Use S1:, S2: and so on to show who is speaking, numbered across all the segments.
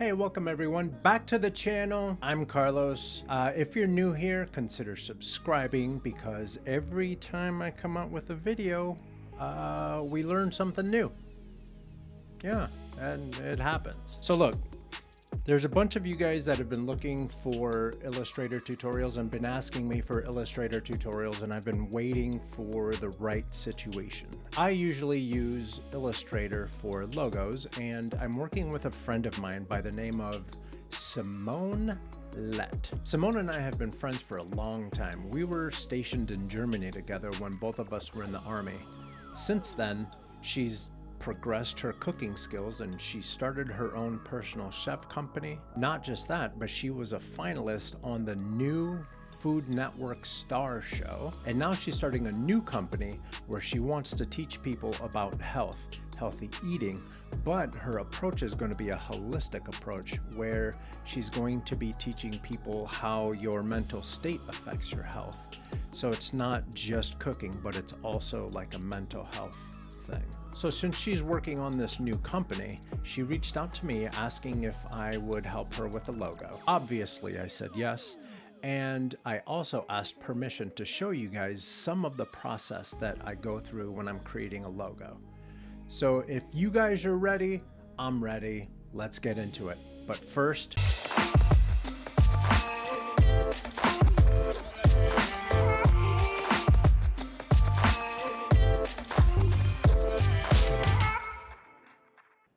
S1: Hey, welcome everyone back to the channel. I'm Carlos. If you're new here, consider subscribing because every time I come out with a video, we learn something new. Yeah, and it happens. So look, there's a bunch of you guys that have been looking for Illustrator tutorials and been asking me for Illustrator tutorials, and I've been waiting for the right situation. I usually use Illustrator for logos, and I'm working with a friend of mine by the name of Samone Lett. Samone and I have been friends for a long time. We were stationed in Germany together when both of us were in the army. Since then, she's progressed her cooking skills and she started her own personal chef company. Not just that, but she was a finalist on the new Food Network Star Show, and now she's starting a new company where she wants to teach people about healthy eating, but her approach is going to be a holistic approach where she's going to be teaching people how your mental state affects your health. So it's not just cooking, but it's also like a mental health thing. So since she's working on this new company, she reached out to me asking if I would help her with a logo. Obviously, I said yes. And I also asked permission to show you guys some of the process that I go through when I'm creating a logo. So if you guys are ready, I'm ready. Let's get into it. But first,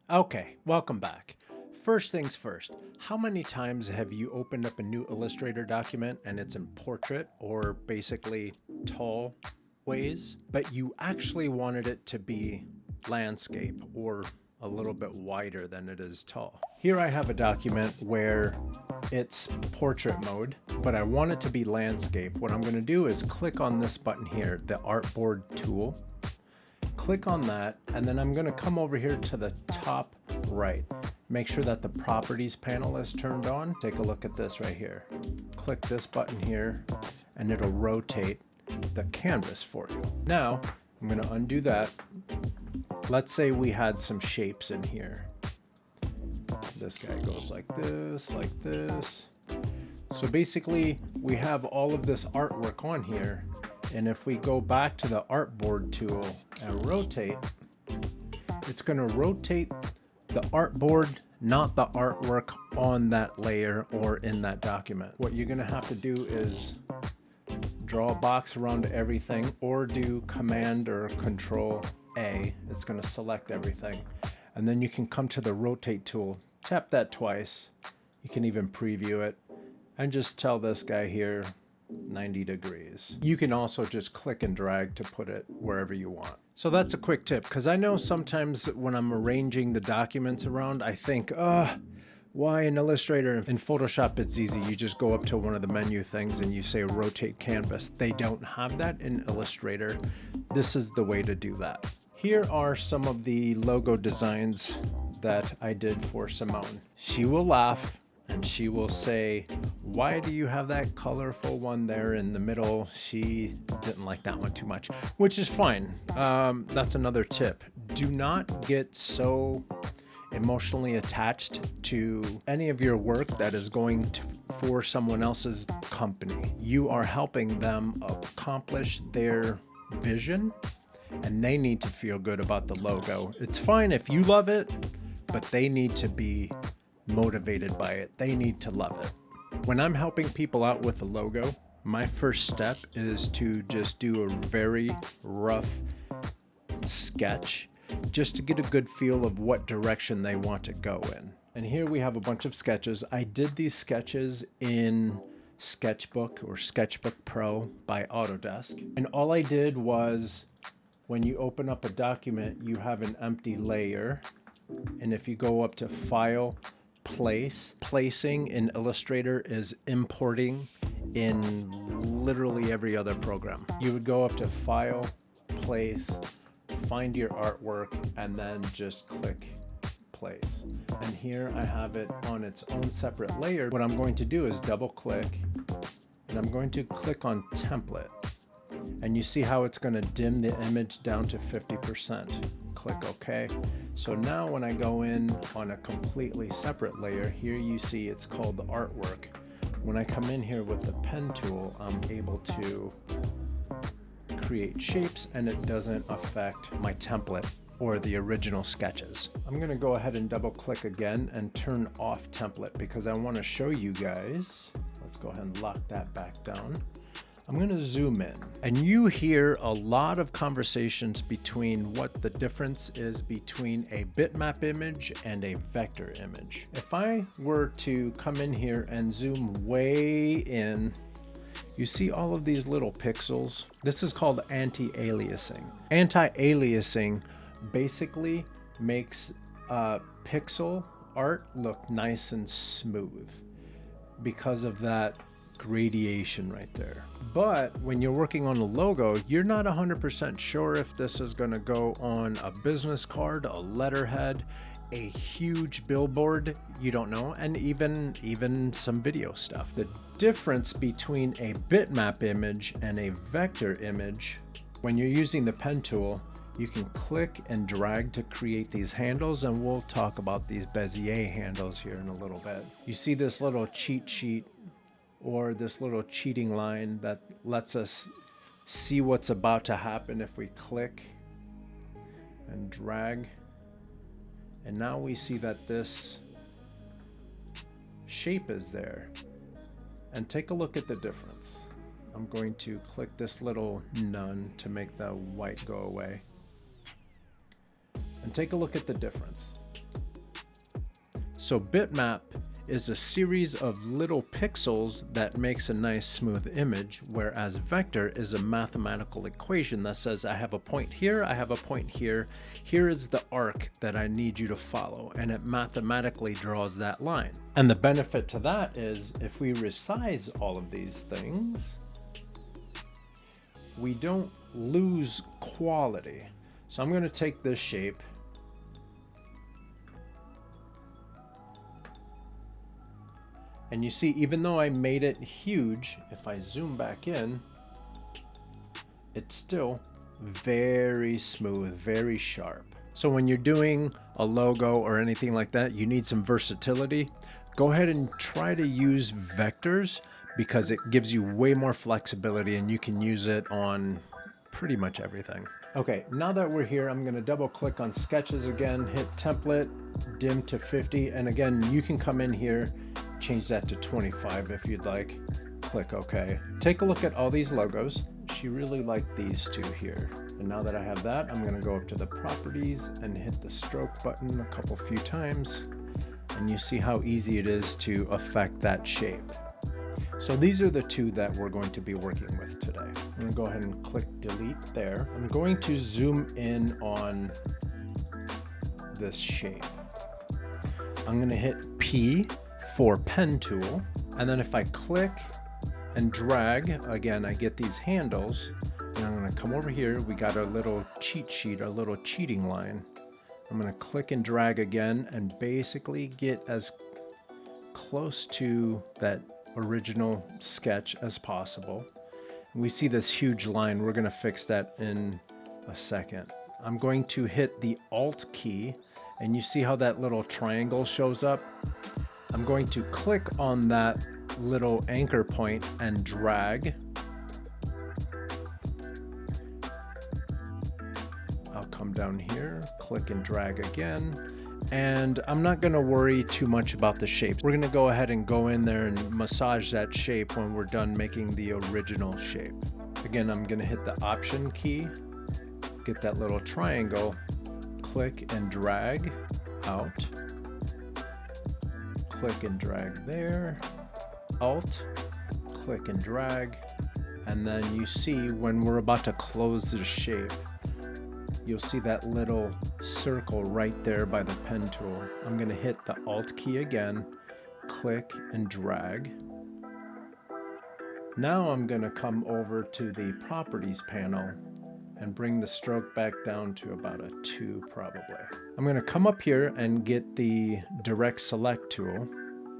S1: okay, welcome back. First things first, how many times have you opened up a new Illustrator document and it's in portrait or basically tall ways, but you actually wanted it to be landscape or a little bit wider than it is tall? Here I have a document where it's portrait mode, but I want it to be landscape. What I'm going to do is click on this button here, the artboard tool. Click on that, and then I'm going to come over here to the top right. Make sure that the properties panel is turned on. Take a look at this right here. Click this button here, and it'll rotate the canvas for you. Now, I'm going to undo that. Let's say we had some shapes in here. This guy goes like this, like this. So basically, we have all of this artwork on here. And if we go back to the artboard tool and rotate, it's going to rotate the artboard, not the artwork on that layer or in that document. What you're going to have to do is draw a box around everything or do Command or Control A. It's going to select everything. And then you can come to the rotate tool, tap that twice. You can even preview it and just tell this guy here 90 degrees. You can also just click and drag to put it wherever you want. So that's a quick tip, because I know sometimes when I'm arranging the documents around, I think, why in Illustrator? In Photoshop, it's easy. You just go up to one of the menu things and you say rotate canvas. They don't have that in Illustrator. This is the way to do that. Here are some of the logo designs that I did for Samone. She will laugh and she will say, why do you have that colorful one there in the middle? She didn't like that one too much, which is fine. That's another tip. Do not get so emotionally attached to any of your work that is going for someone else's company. You are helping them accomplish their vision, and they need to feel good about the logo. It's fine if you love it, but they need to be motivated by it. They need to love it. When I'm helping people out with the logo, my first step is to just do a very rough sketch just to get a good feel of what direction they want to go in. And here we have a bunch of sketches. I did these sketches in Sketchbook or Sketchbook Pro by Autodesk. And all I did was, when you open up a document, you have an empty layer. And if you go up to File, Placing in Illustrator is importing in literally every other program. You would go up to File, Place, find your artwork, and then just click Place. And here I have it on its own separate layer. What I'm going to do is double click, and I'm going to click on Template. And you see how it's going to dim the image down to 50%. click OK. So now when I go in on a completely separate layer, here you see it's called the artwork. When I come in here with the pen tool, I'm able to create shapes and it doesn't affect my template or the original sketches. I'm gonna go ahead and double click again and turn off template because I wanna show you guys. Let's go ahead and lock that back down. I'm gonna zoom in and you hear a lot of conversations between what the difference is between a bitmap image and a vector image. If I were to come in here and zoom way in, you see all of these little pixels. This is called anti-aliasing. Anti-aliasing basically makes pixel art look nice and smooth because of that gradation right there. But when you're working on a logo, you're not 100% sure if this is going to go on a business card, a letterhead, a huge billboard, you don't know, and even some video stuff. The difference between a bitmap image and a vector image, when you're using the pen tool, you can click and drag to create these handles, and we'll talk about these Bezier handles here in a little bit. You see this little cheat sheet or this little cheating line that lets us see what's about to happen if we click and drag. And now we see that this shape is there. And take a look at the difference. I'm going to click this little none to make the white go away. And take a look at the difference. So bitmap is a series of little pixels that makes a nice smooth image, whereas vector is a mathematical equation that says I have a point here, I have a point here, here is the arc that I need you to follow, and it mathematically draws that line. And the benefit to that is if we resize all of these things, we don't lose quality. So I'm going to take this shape and you see, even though I made it huge, if I zoom back in, it's still very smooth, very sharp. So when you're doing a logo or anything like that, you need some versatility. Go ahead and try to use vectors because it gives you way more flexibility and you can use it on pretty much everything. Okay, now that we're here, I'm gonna double click on sketches again, hit template, dim to 50. And again, you can come in here, change that to 25 if you'd like, click OK. Take a look at all these logos. She really liked these two here. And now that I have that, I'm gonna go up to the properties and hit the stroke button a few times. And you see how easy it is to affect that shape. So these are the two that we're going to be working with today. I'm gonna go ahead and click delete there. I'm going to zoom in on this shape. I'm gonna hit P for pen tool, and then if I click and drag, again I get these handles, and I'm going to come over here. We got our little cheat sheet, our little cheating line. I'm going to click and drag again and basically get as close to that original sketch as possible. And we see this huge line. We're going to fix that in a second. I'm going to hit the Alt key, and you see how that little triangle shows up? I'm going to click on that little anchor point and drag. I'll come down here, click and drag again. And I'm not going to worry too much about the shape. We're going to go ahead and go in there and massage that shape when we're done making the original shape. Again, I'm going to hit the Option key, get that little triangle, click and drag out. Click and drag there, Alt, click and drag, and then you see when we're about to close the shape, you'll see that little circle right there by the pen tool. I'm going to hit the Alt key again, click and drag. Now I'm going to come over to the Properties panel and bring the stroke back down to about a 2 probably. I'm going to come up here and get the Direct Select tool,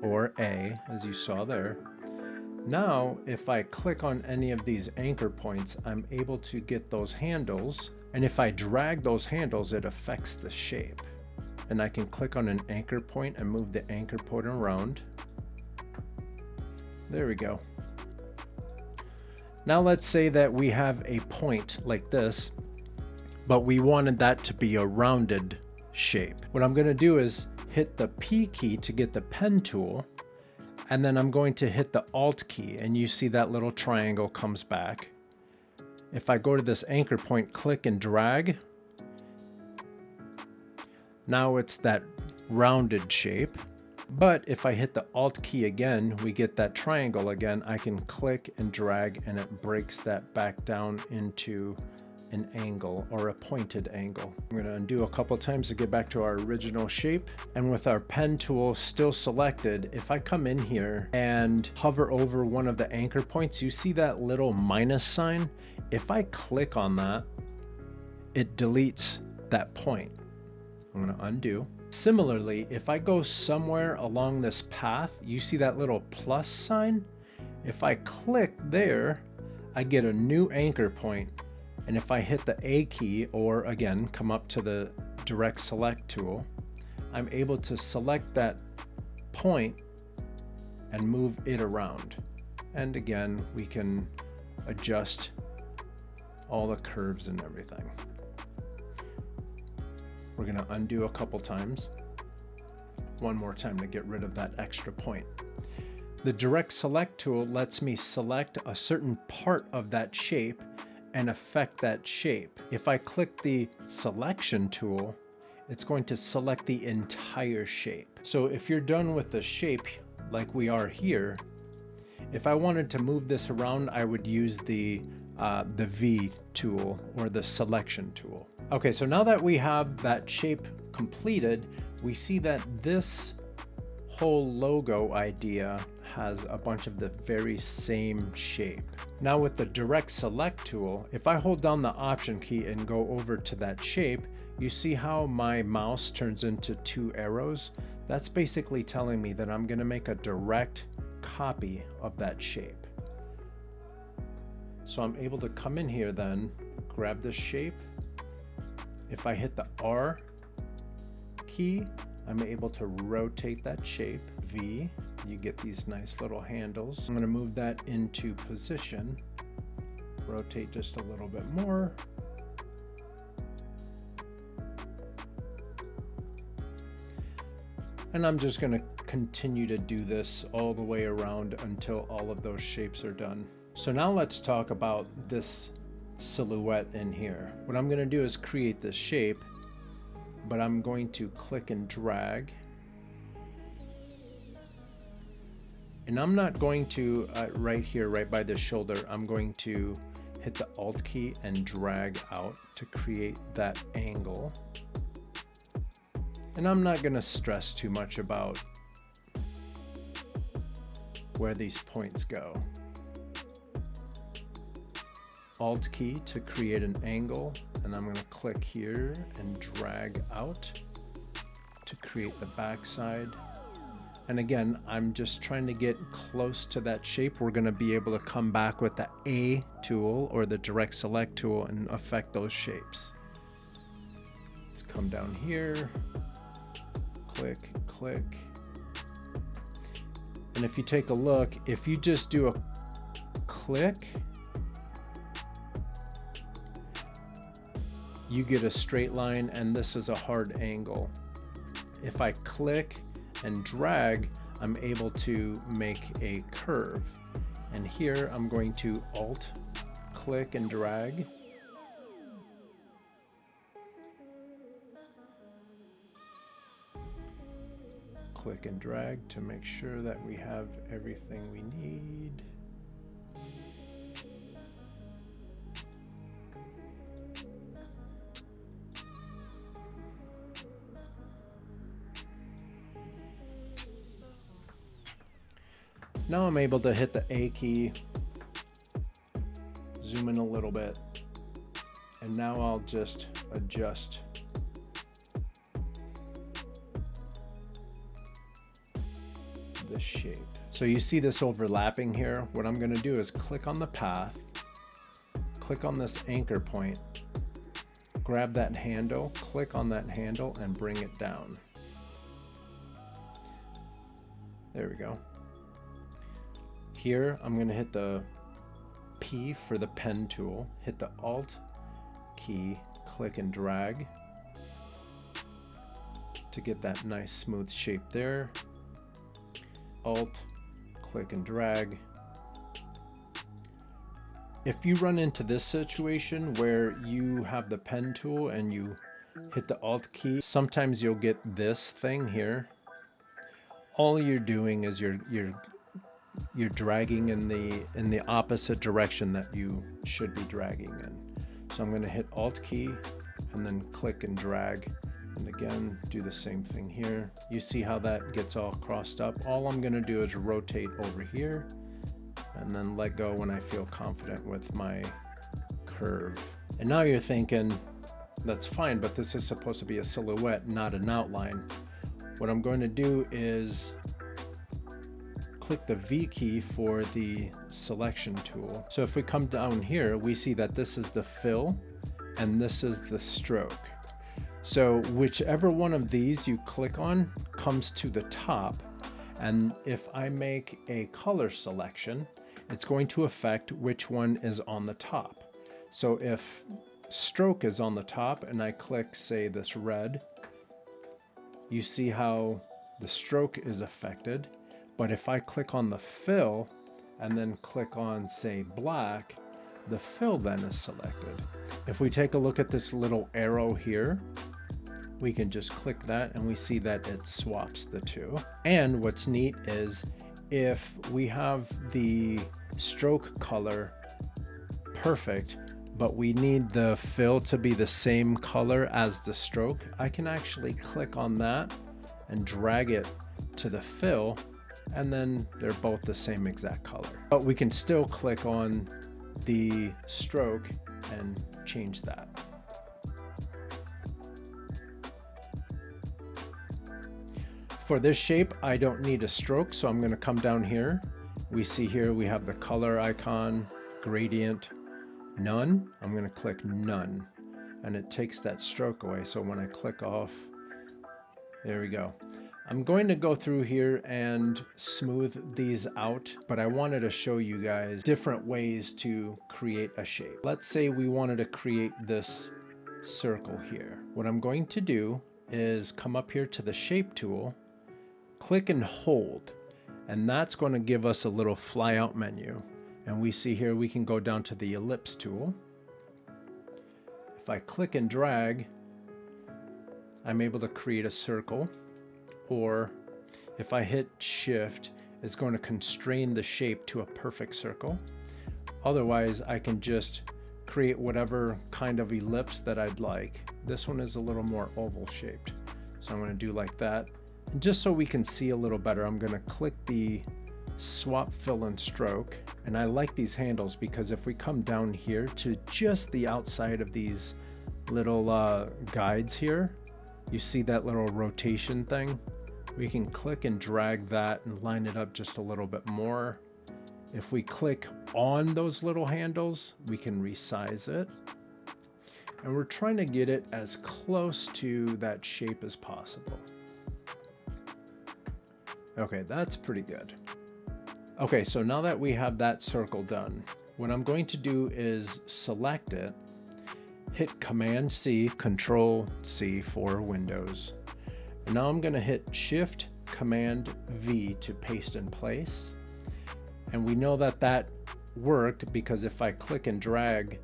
S1: or A, as you saw there, Now, if I click on any of these anchor points, I'm able to get those handles. And if I drag those handles, it affects the shape. And I can click on an anchor point and move the anchor point around. There we go. Now let's say that we have a point like this, but we wanted that to be a rounded shape. What I'm going to do is hit the P key to get the pen tool, and then I'm going to hit the Alt key, and you see that little triangle comes back. If I go to this anchor point, click and drag, now it's that rounded shape. But if I hit the Alt key again, we get that triangle again. I can click and drag and it breaks that back down into an angle or a pointed angle. I'm going to undo a couple times to get back to our original shape. And with our pen tool still selected, if I come in here and hover over one of the anchor points, you see that little minus sign? If I click on that, it deletes that point. I'm going to undo. Similarly, if I go somewhere along this path, you see that little plus sign? If I click there, I get a new anchor point. And if I hit the A key, or again, come up to the direct select tool, I'm able to select that point and move it around. And again, we can adjust all the curves and everything. We're going to undo a couple times. One more time to get rid of that extra point. The direct select tool lets me select a certain part of that shape and affect that shape. If I click the selection tool, it's going to select the entire shape. So if you're done with the shape like we are here, if I wanted to move this around, I would use the V tool or the selection tool. Okay, so now that we have that shape completed, we see that this whole logo idea has a bunch of the very same shape. Now with the direct select tool, if I hold down the option key and go over to that shape, you see how my mouse turns into two arrows? That's basically telling me that I'm going to make a direct copy of that shape. So I'm able to come in here then, grab this shape. If I hit the R key, I'm able to rotate that shape, V. You get these nice little handles. I'm going to move that into position, rotate just a little bit more. And I'm just going to continue to do this all the way around until all of those shapes are done. So now let's talk about this silhouette in here. What I'm going to do is create this shape, but I'm going to click and drag. And I'm not going to, right here, right by the shoulder, I'm going to hit the Alt key and drag out to create that angle. And I'm not going to stress too much about where these points go. Alt key to create an angle, and I'm going to click here and drag out to create the backside. And again, I'm just trying to get close to that shape. We're going to be able to come back with the A tool or the direct select tool and affect those shapes. Let's come down here, click, click. And if you take a look, if you just do a click, you get a straight line, and this is a hard angle. If I click and drag, I'm able to make a curve. And here I'm going to Alt, click and drag. Click and drag to make sure that we have everything we need. Now I'm able to hit the A key, zoom in a little bit, and now I'll just adjust the shape. So you see this overlapping here. What I'm going to do is click on the path, click on this anchor point, grab that handle, click on that handle and bring it down. There we go. Here I'm going to hit the P for the pen tool, hit the Alt key, click and drag to get that nice smooth shape there. Alt, click and drag. If you run into this situation where you have the pen tool and you hit the Alt key, sometimes you'll get this thing here. All you're doing is you're dragging in the opposite direction that you should be dragging in. So I'm going to hit Alt key and then click and drag, and again do the same thing here. You see how that gets all crossed up? All I'm going to do is rotate over here and then let go when I feel confident with my curve. And now you're thinking, that's fine, but this is supposed to be a silhouette, not an outline. What I'm going to do is click the V key for the selection tool. So if we come down here, we see that this is the fill and this is the stroke. So whichever one of these you click on comes to the top. And if I make a color selection, it's going to affect which one is on the top. So if stroke is on the top and I click, say, this red, you see how the stroke is affected. But if I click on the fill and then click on, say, black, the fill then is selected. If we take a look at this little arrow here, we can just click that and we see that it swaps the two. And what's neat is if we have the stroke color perfect, but we need the fill to be the same color as the stroke, I can actually click on that and drag it to the fill, and then they're both the same exact color. But we can still click on the stroke and change that. For this shape, I don't need a stroke, so I'm going to come down here. We see here we have the color icon, gradient, none. I'm going to click none, and it takes that stroke away. So when I click off, there we go. I'm going to go through here and smooth these out, but I wanted to show you guys different ways to create a shape. Let's say we wanted to create this circle here. What I'm going to do is come up here to the shape tool, click and hold, and that's going to give us a little flyout menu. And we see here we can go down to the ellipse tool. If I click and drag, I'm able to create a circle. Or if I hit shift, it's going to constrain the shape to a perfect circle. Otherwise, I can just create whatever kind of ellipse that I'd like. This one is a little more oval shaped, so I'm going to do like that. And just so we can see a little better, I'm going to click the swap fill and stroke. And I like these handles because if we come down here to just the outside of these little guides here, you see that little rotation thing? We can click and drag that and line it up just a little bit more. If we click on those little handles, we can resize it. And we're trying to get it as close to that shape as possible. Okay, that's pretty good. Okay, so now that we have that circle done, what I'm going to do is select it, hit Command C, Control C for Windows. And now I'm going to hit Shift Command V to paste in place. And we know that that worked because if I click and drag,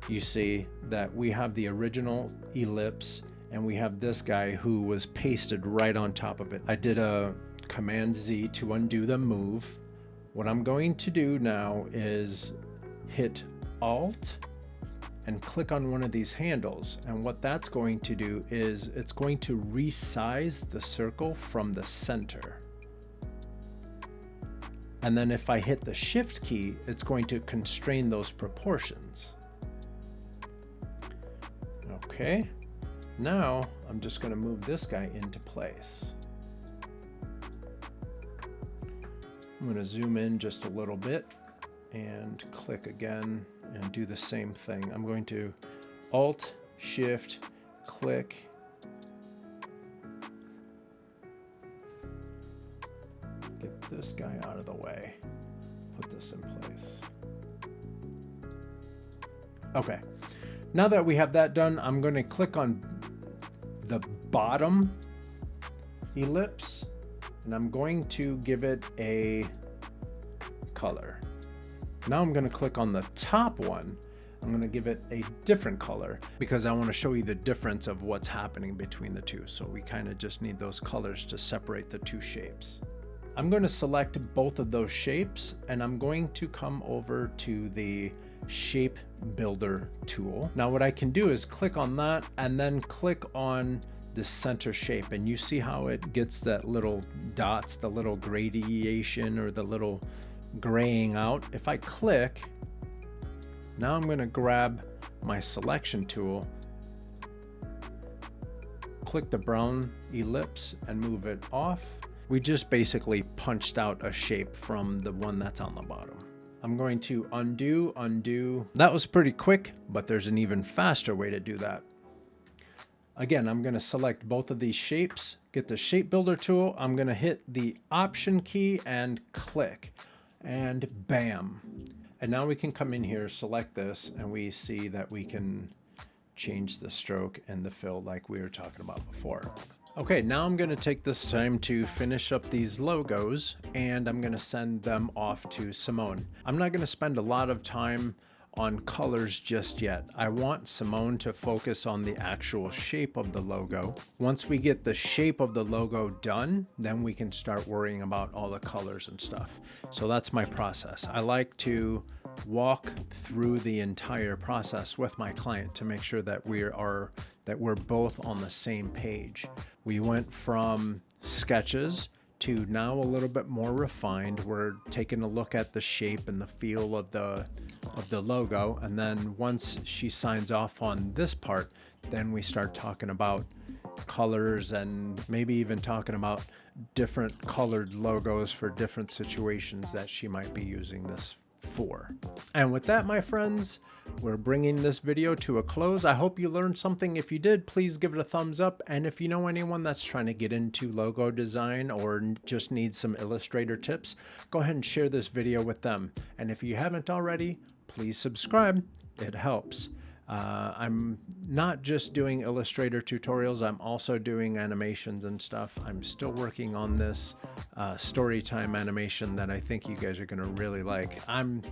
S1: you see that we have the original ellipse and we have this guy who was pasted right on top of it. I did a Command Z to undo the move. What I'm going to do now is hit Alt and click on one of these handles. And what that's going to do is it's going to resize the circle from the center. And then if I hit the Shift key, it's going to constrain those proportions. Okay, now I'm just going to move this guy into place. I'm going to zoom in just a little bit and click again and do the same thing. I'm going to Alt, Shift, click. Get this guy out of the way. Put this in place. Okay. Now that we have that done, I'm going to click on the bottom ellipse and I'm going to give it a color. Now I'm going to click on the top one. I'm going to give it a different color because I want to show you the difference of what's happening between the two. So we kind of just need those colors to separate the two shapes. I'm going to select both of those shapes and I'm going to come over to the shape builder tool. Now what I can do is click on that and then click on the center shape, and you see how it gets that little dots, the little gradation or the little graying out. If I click, now I'm going to grab my selection tool, click the brown ellipse and move it off. We just basically punched out a shape from the one that's on the bottom. I'm going to undo. That was pretty quick, but there's an even faster way to do that. Again, I'm going to select both of these shapes, get the shape builder tool. I'm going to hit the option key and click, and bam. And now we can come in here, select this, and we see that we can change the stroke and the fill like we were talking about before. Okay, now I'm going to take this time to finish up these logos and I'm going to send them off to Samone. I'm not going to spend a lot of time on colors just yet. I want Samone to focus on the actual shape of the logo. Once we get the shape of the logo done, then we can start worrying about all the colors and stuff. So that's my process. I like to walk through the entire process with my client to make sure that we're both on the same page. We went from sketches to now a little bit more refined. We're taking a look at the shape and the feel of the logo, and then once she signs off on this part, then we start talking about colors and maybe even talking about different colored logos for different situations that she might be using this for. And with that, my friends, we're bringing this video to a close. I hope you learned something. If you did, please give it a thumbs up. And if you know anyone that's trying to get into logo design or just needs some Illustrator tips, go ahead and share this video with them. And if you haven't already, please subscribe. It helps. I'm not just doing Illustrator tutorials, I'm also doing animations and stuff. I'm still working on this story time animation that I think you guys are going to really like. I'm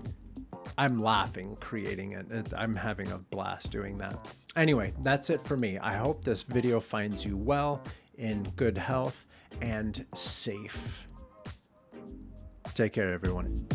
S1: laughing creating it. I'm having a blast doing that. Anyway, that's it for me. I hope this video finds you well, in good health, and safe. Take care, everyone.